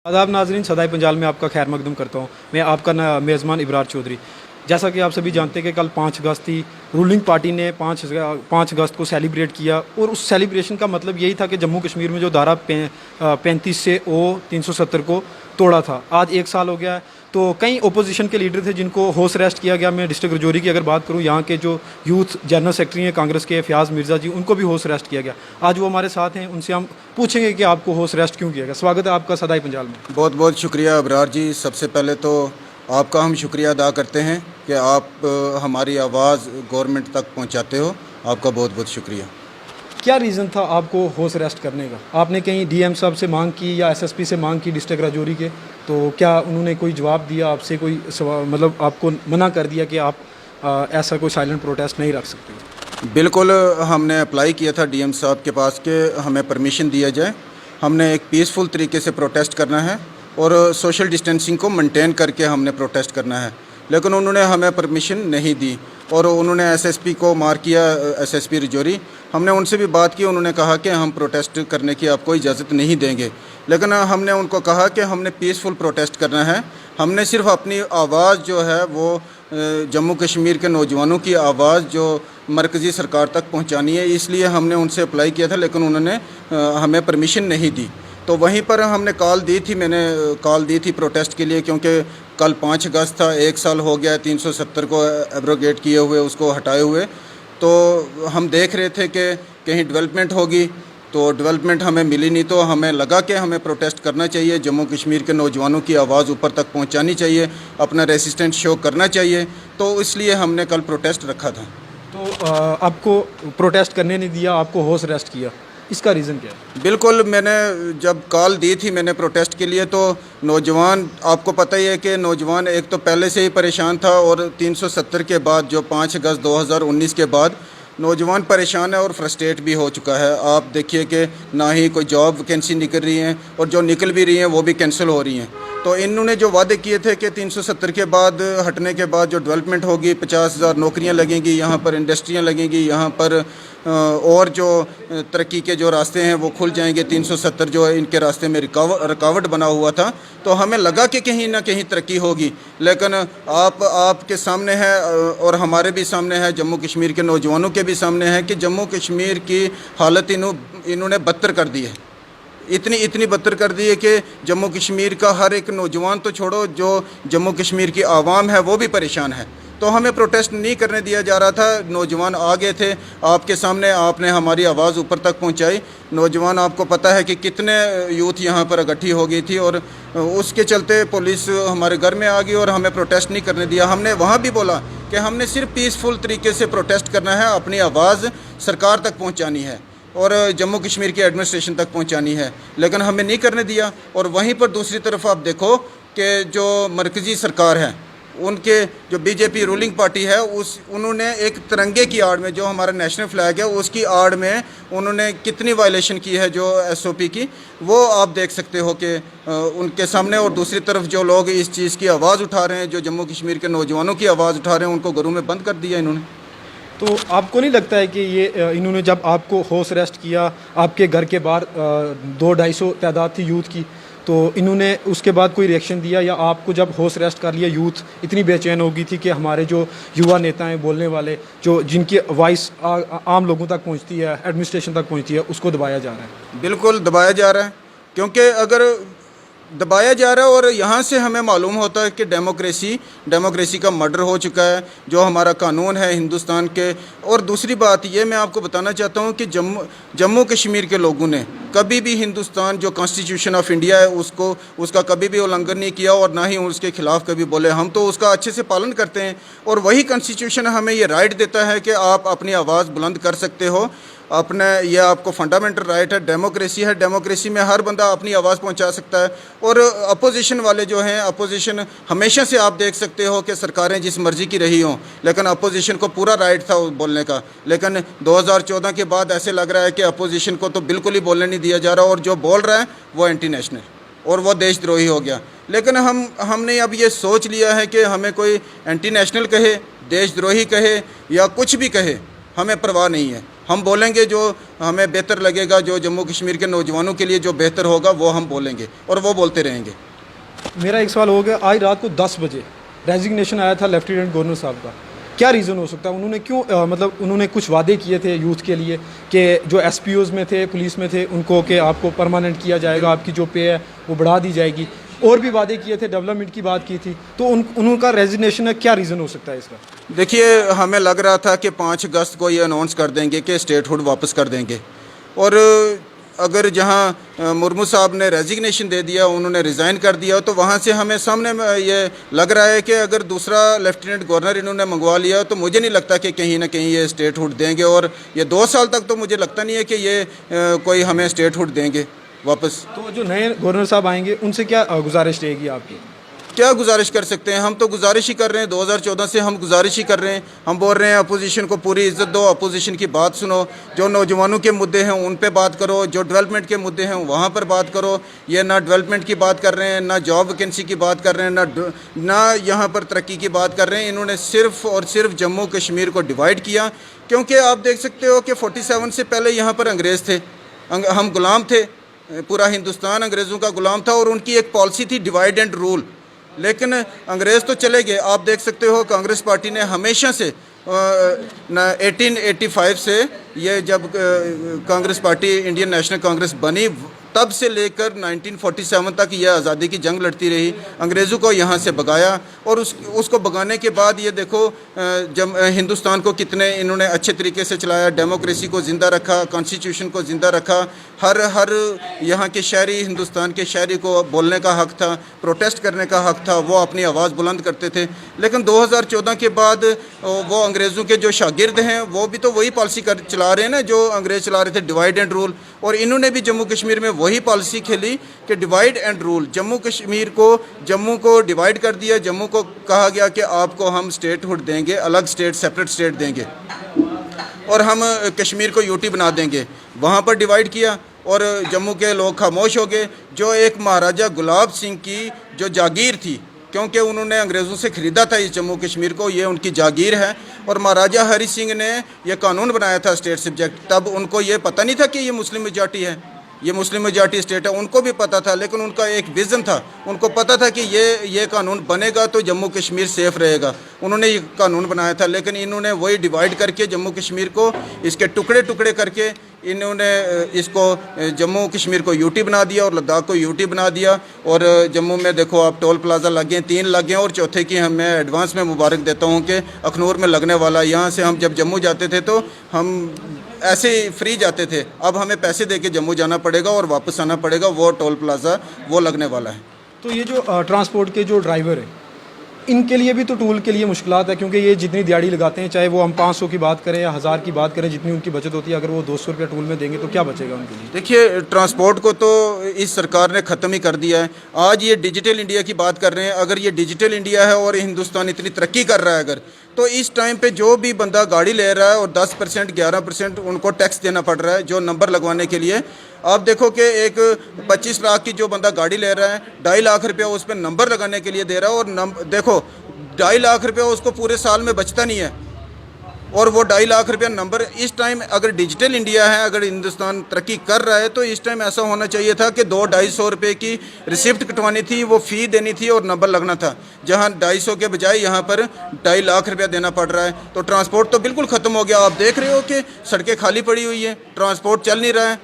आदाब नाजरीन, सदाए पंजाल में आपका खैर मकदम करता हूँ। मैं आपका मेज़बान इब्रार चौधरी। जैसा कि आप सभी जानते हैं कि कल 5 अगस्त थी। रूलिंग पार्टी ने 5 अगस्त को सेलिब्रेट किया और उस सेलिब्रेशन का मतलब यही था कि जम्मू कश्मीर में जो धारा 35 से ओ 370 को तोड़ा था। आज 1 साल हो गया है। तो कई ओपोजिशन के लीडर थे जिनको हाउस अरेस्ट किया गया। मैं डिस्ट्रिक्ट रजौरी की अगर बात करूँ, यहाँ के जो यूथ जनरल सेक्रेटरी हैं कांग्रेस के फयाज़ मिर्ज़ा जी, उनको भी हाउस अरेस्ट किया गया। आज वो हमारे साथ हैं, उनसे हम पूछेंगे कि आपको हाउस अरेस्ट क्यों किया गया। स्वागत है आपका सदाई पंजाल में। बहुत बहुत शुक्रिया अबरार जी। सबसे पहले तो आपका हम शुक्रिया अदा करते हैं कि आप हमारी आवाज़ गवर्नमेंट तक पहुंचाते हो। आपका बहुत बहुत शुक्रिया। क्या रीज़न था आपको हाउस अरेस्ट करने का? आपने कहीं डीएम साहब से मांग की या एसएसपी से मांग की डिस्ट्रिक्ट राजौरी के? तो क्या उन्होंने कोई जवाब दिया आपसे, कोई मतलब आपको मना कर दिया कि आप ऐसा कोई साइलेंट प्रोटेस्ट नहीं रख सकते? बिल्कुल, हमने अप्लाई किया था डीएम साहब के पास कि हमें परमिशन दिया जाए। हमने एक पीसफुल तरीके से प्रोटेस्ट करना है और सोशल डिस्टेंसिंग को मेंटेन करके हमने प्रोटेस्ट करना है, लेकिन उन्होंने हमें परमिशन नहीं दी और उन्होंने एसएसपी को मार किया, एसएसपी रजौरी। हमने उनसे भी बात की, उन्होंने कहा कि हम प्रोटेस्ट करने की आपको इजाज़त नहीं देंगे, लेकिन हमने उनको कहा कि हमने पीसफुल प्रोटेस्ट करना है। हमने सिर्फ अपनी आवाज़ जो है वो जम्मू कश्मीर के नौजवानों की आवाज़ जो मरकज़ी सरकार तक पहुंचानी है, इसलिए हमने उनसे अप्लाई किया था, लेकिन उन्होंने हमें परमिशन नहीं दी। तो वहीं पर हमने कॉल दी थी, मैंने कॉल दी थी प्रोटेस्ट के लिए, क्योंकि कल 5 अगस्त था, 1 साल हो गया 370 को एब्रोगेट किए हुए, उसको हटाए हुए। तो हम देख रहे थे कि कहीं डेवलपमेंट होगी, तो डेवलपमेंट हमें मिली नहीं। तो हमें लगा कि हमें प्रोटेस्ट करना चाहिए, जम्मू कश्मीर के नौजवानों की आवाज़ ऊपर तक पहुंचानी चाहिए, अपना रेसिस्टेंस शो करना चाहिए। तो इसलिए हमने कल प्रोटेस्ट रखा था। तो आपको प्रोटेस्ट करने नहीं दिया, आपको हाउस अरेस्ट किया, इसका रीज़न क्या है? बिल्कुल, मैंने जब कॉल दी थी मैंने प्रोटेस्ट के लिए, तो नौजवान, आपको पता ही है कि नौजवान एक तो पहले से ही परेशान था और 370 के बाद जो 5 अगस्त 2019 के बाद नौजवान परेशान है और फ्रस्ट्रेट भी हो चुका है। आप देखिए कि ना ही कोई जॉब वैकेंसी निकल रही हैं और जो निकल भी रही हैं वो भी कैंसिल हो रही हैं। तो इन्होंने जो वादे किए थे कि 370 के बाद हटने के बाद जो डेवलपमेंट होगी, 50,000 नौकरियां लगेंगी, यहाँ पर इंडस्ट्रियां लगेंगी, यहाँ पर और जो तरक्की के जो रास्ते हैं वो खुल जाएंगे। 370 जो है इनके रास्ते में रुकावट बना हुआ था, तो हमें लगा कि कहीं ना कहीं तरक्की होगी, लेकिन आपके सामने है और हमारे भी सामने है, जम्मू कश्मीर के नौजवानों के भी सामने है कि जम्मू कश्मीर की हालत इन्होंने बदतर कर दी है। इतनी बदतर कर दी है कि जम्मू कश्मीर का हर एक नौजवान तो छोड़ो, जो जम्मू कश्मीर की आवाम है वो भी परेशान है। तो हमें प्रोटेस्ट नहीं करने दिया जा रहा था। नौजवान आ गए थे आपके सामने, आपने हमारी आवाज़ ऊपर तक पहुंचाई। नौजवान, आपको पता है कि कितने यूथ यहाँ पर इकट्ठी हो गई थी और उसके चलते पुलिस हमारे घर में आ गई और हमें प्रोटेस्ट नहीं करने दिया। हमने वहाँ भी बोला कि हमने सिर्फ पीसफुल तरीके से प्रोटेस्ट करना है, अपनी आवाज़ सरकार तक पहुँचानी है और जम्मू कश्मीर की एडमिनिस्ट्रेशन तक पहुंचानी है, लेकिन हमें नहीं करने दिया। और वहीं पर दूसरी तरफ आप देखो कि जो मरकज़ी सरकार है, उनके जो बीजेपी रूलिंग पार्टी है, उन्होंने एक तिरंगे की आड़ में, जो हमारा नेशनल फ्लैग है उसकी आड़ में उन्होंने कितनी वायलेशन की है जो एसओपी की, वो आप देख सकते हो कि उनके सामने। और दूसरी तरफ जो लोग इस चीज़ की आवाज़ उठा रहे हैं, जो जम्मू कश्मीर के नौजवानों की आवाज़ उठा रहे हैं, उनको घरों में बंद कर दिया इन्होंने। तो आपको नहीं लगता है कि ये इन्होंने जब आपको हाउस अरेस्ट किया, आपके घर के बाहर 200-250 तादाद थी यूथ की, तो इन्होंने उसके बाद कोई रिएक्शन दिया? या आपको जब हाउस अरेस्ट कर लिया, यूथ इतनी बेचैन हो गई थी कि हमारे जो युवा नेता हैं, बोलने वाले, जो जिनकी वॉइस आम लोगों तक पहुंचती है, एडमिनिस्ट्रेशन तक पहुंचती है, उसको दबाया जा रहा है? बिल्कुल दबाया जा रहा है, क्योंकि अगर दबाया जा रहा है और यहाँ से हमें मालूम होता है कि डेमोक्रेसी का मर्डर हो चुका है, जो हमारा कानून है हिंदुस्तान के। और दूसरी बात ये मैं आपको बताना चाहता हूँ कि जम्मू कश्मीर के लोगों ने कभी भी हिंदुस्तान जो कॉन्स्टिट्यूशन ऑफ इंडिया है उसका कभी भी उल्लंघन नहीं किया और ना ही उसके खिलाफ कभी बोले। हम तो उसका अच्छे से पालन करते हैं और वही कॉन्स्टिट्यूशन हमें ये राइट देता है कि आप अपनी आवाज़ बुलंद कर सकते हो, अपने, ये आपको फंडामेंटल राइट है। डेमोक्रेसी है, डेमोक्रेसी में हर बंदा अपनी आवाज़ पहुंचा सकता है। और अपोजिशन वाले जो हैं, अपोजिशन हमेशा से आप देख सकते हो कि सरकारें जिस मर्ज़ी की रही हों, लेकिन अपोजिशन को पूरा राइट था बोलने का। लेकिन 2014 के बाद ऐसे लग रहा है कि अपोजिशन को तो बिल्कुल ही बोलने नहीं दिया जा रहा, और जो बोल रहा है वो एंटी नेशनल और वो देशद्रोही हो गया। लेकिन हमने अब ये सोच लिया है कि हमें कोई एंटी नेशनल कहे, देशद्रोही कहे या कुछ भी कहे, हमें परवाह नहीं है। हम बोलेंगे जो हमें बेहतर लगेगा, जो जम्मू कश्मीर के नौजवानों के लिए जो बेहतर होगा वो हम बोलेंगे और वो बोलते रहेंगे। मेरा एक सवाल हो गया, आज रात को 10 बजे रेजिग्नेशन आया था लेफ्टिनेंट गवर्नर साहब का, क्या रीज़न हो सकता है? उन्होंने क्यों मतलब उन्होंने कुछ वादे किए थे यूथ के लिए कि जो एसपीओज़ में थे, पुलिस में थे, उनको कि आपको परमानेंट किया जाएगा, आपकी जो पे है वो बढ़ा दी जाएगी, और भी वादे किए थे, डेवलपमेंट की बात की थी, तो उनका रेजिग्नेशन है, क्या रीज़न हो सकता है इसका? देखिए, हमें लग रहा था कि 5 अगस्त को ये अनाउंस कर देंगे कि स्टेटहुड वापस कर देंगे, और अगर जहां मुर्मू साहब ने रेजिग्नेशन दे दिया, उन्होंने रिज़ाइन कर दिया, तो वहां से हमें सामने ये लग रहा है कि अगर दूसरा लेफ्टिनेंट गवर्नर इन्होंने मंगवा लिया तो मुझे नहीं लगता कि कहीं ना कहीं ये स्टेटहुड देंगे, और ये 2 साल तक तो मुझे लगता नहीं है कि ये कोई हमें स्टेटहुड देंगे वापस। तो जो नए गवर्नर साहब आएंगे उनसे क्या गुजारिश रहेगी आपकी? क्या गुजारिश कर सकते हैं, हम तो गुजारिश ही कर रहे हैं, 2014 से हम गुजारिश ही कर रहे हैं। हम बोल रहे हैं अपोजिशन को पूरी इज्जत दो, अपोजिशन की बात सुनो, जो नौजवानों के मुद्दे हैं उन पे बात करो, जो डेवलपमेंट के मुद्दे हैं वहाँ पर बात करो। ये ना डेवलपमेंट की बात कर रहे हैं, ना जॉब वैकेंसी की बात कर रहे हैं, ना यहाँ पर तरक्की की बात कर रहे हैं। इन्होंने सिर्फ और सिर्फ जम्मू कश्मीर को डिवाइड किया, क्योंकि आप देख सकते हो कि 47 से पहले यहाँ पर अंग्रेज़ थे, हम गुलाम थे, पूरा हिंदुस्तान अंग्रेज़ों का गुलाम था, और उनकी एक पॉलिसी थी डिवाइड एंड रूल। लेकिन अंग्रेज़ तो चले गए। आप देख सकते हो कांग्रेस पार्टी ने हमेशा से 1885 से, ये जब Congress party Indian national Congress बनी, तब से लेकर 1947 तक यह आज़ादी की जंग लड़ती रही, अंग्रेज़ों को यहाँ से भगाया, और उसको भगाने के बाद ये देखो जब हिंदुस्तान को कितने इन्होंने अच्छे तरीके से चलाया, डेमोक्रेसी को ज़िंदा रखा, कॉन्स्टिट्यूशन को ज़िंदा रखा। हर यहाँ के शहरी, हिंदुस्तान के शहरी को बोलने का हक़ था, प्रोटेस्ट करने का हक़ था, वो अपनी आवाज़ बुलंद करते थे। लेकिन 2014 के बाद वो अंग्रेज़ों के जो शागिर्द हैं वो भी तो वही पॉलिसी चला रहे हैं ना जो अंग्रेज़ चला रहे थे, डिवाइड एंड रूल। और इन्होंने भी जम्मू कश्मीर में वही पॉलिसी खेली कि डिवाइड एंड रूल। जम्मू को डिवाइड कर दिया, जम्मू को कहा गया कि आपको हम स्टेटहुड देंगे, अलग स्टेट, सेपरेट स्टेट देंगे, और हम कश्मीर को यूटी बना देंगे। वहाँ पर डिवाइड किया और जम्मू के लोग खामोश हो गए। जो एक महाराजा गुलाब सिंह की जो जागीर थी, क्योंकि उन्होंने अंग्रेज़ों से ख़रीदा था इस जम्मू कश्मीर को, ये उनकी जागीर है, और महाराजा हरि सिंह ने यह कानून बनाया था स्टेट सब्जेक्ट। तब उनको ये पता नहीं था कि ये मुस्लिम मेजॉरिटी है, ये मुस्लिम मेजॉरिटी स्टेट है, उनको भी पता था, लेकिन उनका एक विज़न था, उनको पता था कि ये कानून बनेगा तो जम्मू कश्मीर सेफ़ रहेगा। उन्होंने ये कानून बनाया था, लेकिन इन्होंने वही डिवाइड करके जम्मू कश्मीर को इसके टुकड़े टुकड़े करके इन्होंने इसको जम्मू कश्मीर को यूटी बना दिया और लद्दाख को यूटी बना दिया। और जम्मू में देखो आप टोल प्लाजा लगे हैं, 3 लगे हैं, और चौथे की मैं एडवांस में मुबारक देता हूँ कि अखनूर में लगने वाला। यहाँ से हम जब जम्मू जाते थे तो हम ऐसे ही फ्री जाते थे, अब हमें पैसे दे के जम्मू जाना पड़ेगा और वापस आना पड़ेगा। वो टोल प्लाजा वो लगने वाला है। तो ये जो ट्रांसपोर्ट के जो ड्राइवर हैं, इनके लिए भी तो टूल के लिए मुश्किलात है, क्योंकि ये जितनी दिहाड़ी लगाते हैं, चाहे वो हम 500 की बात करें या 1000 की बात करें, जितनी उनकी बचत होती है, अगर वो 200 रुपया टूल में देंगे तो क्या बचेगा उनके लिए? देखिए, ट्रांसपोर्ट को तो इस सरकार ने ख़त्म ही कर दिया है। आज ये डिजिटल इंडिया की बात कर रहे हैं। अगर ये डिजिटल इंडिया है और हिंदुस्तान इतनी तरक्की कर रहा है अगर, तो इस टाइम पे जो भी बंदा गाड़ी ले रहा है और 10% 11% उनको टैक्स देना पड़ रहा है जो नंबर लगवाने के लिए। आप देखो कि एक 25 लाख की जो बंदा गाड़ी ले रहा है, 2.5 लाख रुपया उस पर नंबर लगाने के लिए दे रहा है, और देखो 2.5 लाख रुपया उसको पूरे साल में बचता नहीं है, और वो 2.5 लाख रुपया नंबर। इस टाइम अगर डिजिटल इंडिया है, अगर हिंदुस्तान तरक्की कर रहा है, तो इस टाइम ऐसा होना चाहिए था कि 200-250 रुपये की रिसिप्ट कटवानी थी, वो फ़ी देनी थी और नंबर लगना था, जहां 250 के बजाय यहाँ पर 2.5 लाख रुपया देना पड़ रहा है। तो ट्रांसपोर्ट तो बिल्कुल ख़त्म हो गया। आप देख रहे हो कि सड़कें खाली पड़ी हुई है, ट्रांसपोर्ट चल नहीं रहा है।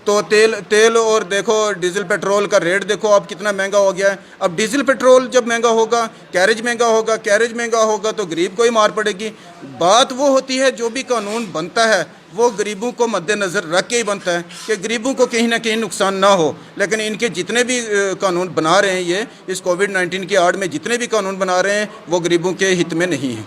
तो तेल और देखो डीजल पेट्रोल का रेट देखो आप कितना महंगा हो गया है। अब डीजल पेट्रोल जब महंगा होगा, कैरेज महंगा होगा तो गरीब को ही मार पड़ेगी। बात वो होती है, जो भी कानून बनता है वो गरीबों को मद्देनज़र रख के ही बनता है कि गरीबों को कहीं ना कहीं नुकसान ना हो। लेकिन इनके जितने भी कानून बना रहे हैं, ये इस कोविड-19 की आड़ में जितने भी कानून बना रहे हैं, वो गरीबों के हित में नहीं है।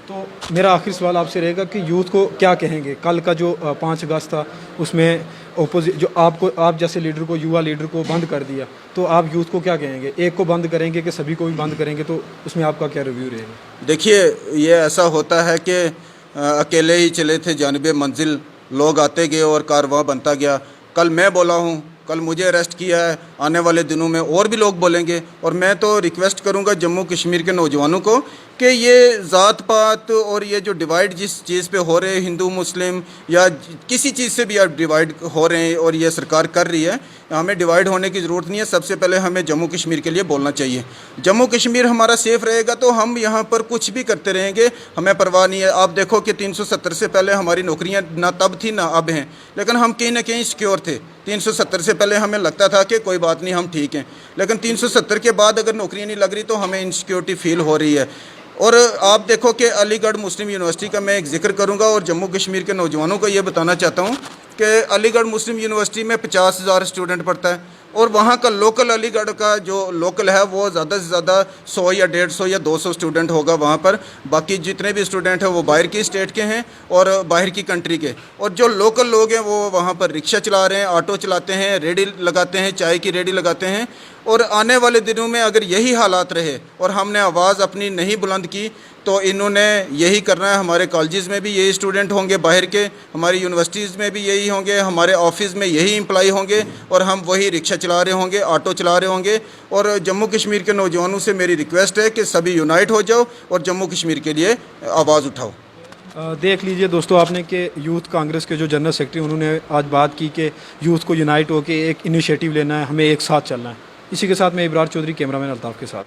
तो मेरा आखिरी सवाल आपसे रहेगा कि यूथ को क्या कहेंगे? कल का जो 5 अगस्त था, उसमें जो आप जैसे लीडर को, युवा लीडर को बंद कर दिया, तो आप यूथ को क्या कहेंगे? एक को बंद करेंगे कि सभी को भी बंद करेंगे? तो उसमें आपका क्या रिव्यू रहेगा? देखिए, ये ऐसा होता है कि अकेले ही चले थे जानिबे मंजिल, लोग आते गए और कारवां बनता गया। कल मैं बोला हूँ, कल मुझे अरेस्ट किया है, आने वाले दिनों में और भी लोग बोलेंगे। और मैं तो रिक्वेस्ट करूँगा जम्मू कश्मीर के नौजवानों को कि ये ज़ात पात और ये जो डिवाइड जिस चीज़ पे हो रहे हैं, हिंदू मुस्लिम या किसी चीज़ से भी आप डिवाइड हो रहे हैं और ये सरकार कर रही है, हमें डिवाइड होने की ज़रूरत नहीं है। सबसे पहले हमें जम्मू कश्मीर के लिए बोलना चाहिए। जम्मू कश्मीर हमारा सेफ़ रहेगा तो हम यहाँ पर कुछ भी करते रहेंगे, हमें परवाह नहीं है। आप देखो कि 370 से पहले हमारी नौकरियाँ ना तब थी ना अब हैं, लेकिन हम कहीं ना कहीं सिक्योर थे। 370 से पहले हमें लगता था कि कोई बात नहीं, हम ठीक हैं, लेकिन 370 के बाद अगर नौकरियाँ नहीं लग रही तो हमें इनसिक्योरिटी फील हो रही है। और आप देखो कि अलीगढ़ मुस्लिम यूनिवर्सिटी का मैं एक ज़िक्र करूंगा और जम्मू कश्मीर के नौजवानों को ये बताना चाहता हूं कि अलीगढ़ मुस्लिम यूनिवर्सिटी में 50,000 स्टूडेंट पढ़ता है और वहाँ का लोकल अलीगढ़ का जो लोकल है वो ज़्यादा से ज़्यादा 100 या 150 या 200 स्टूडेंट होगा वहाँ पर। बाकी जितने भी स्टूडेंट हैं वो बाहर की स्टेट के हैं और बाहर की कंट्री के। और जो लोकल लोग हैं वो वहाँ पर रिक्शा चला रहे हैं, ऑटो चलाते हैं, रेडी लगाते हैं, चाय की रेडी लगाते हैं। और आने वाले दिनों में अगर यही हालात रहे और हमने आवाज़ अपनी नहीं बुलंद की तो इन्होंने यही करना है। हमारे कॉलेजेस में भी यही स्टूडेंट होंगे बाहर के, हमारी यूनिवर्सिटीज़ में भी यही होंगे, हमारे ऑफिस में यही एम्प्लॉई होंगे और हम वही रिक्शा चला रहे होंगे, ऑटो चला रहे होंगे। और जम्मू कश्मीर के नौजवानों से मेरी रिक्वेस्ट है कि सभी यूनाइट हो जाओ और जम्मू कश्मीर के लिए आवाज़ उठाओ। देख लीजिए दोस्तों आपने कि यूथ कांग्रेस के जो जनरल सेक्रेटरी उन्होंने आज बात की कि यूथ को यूनाइट होकर एक इनिशिएटिव लेना है, हमें एक साथ चलना है। इसी के साथ मैं इब्रार चौधरी, कैमरामैन अल्ताफ़ के साथ।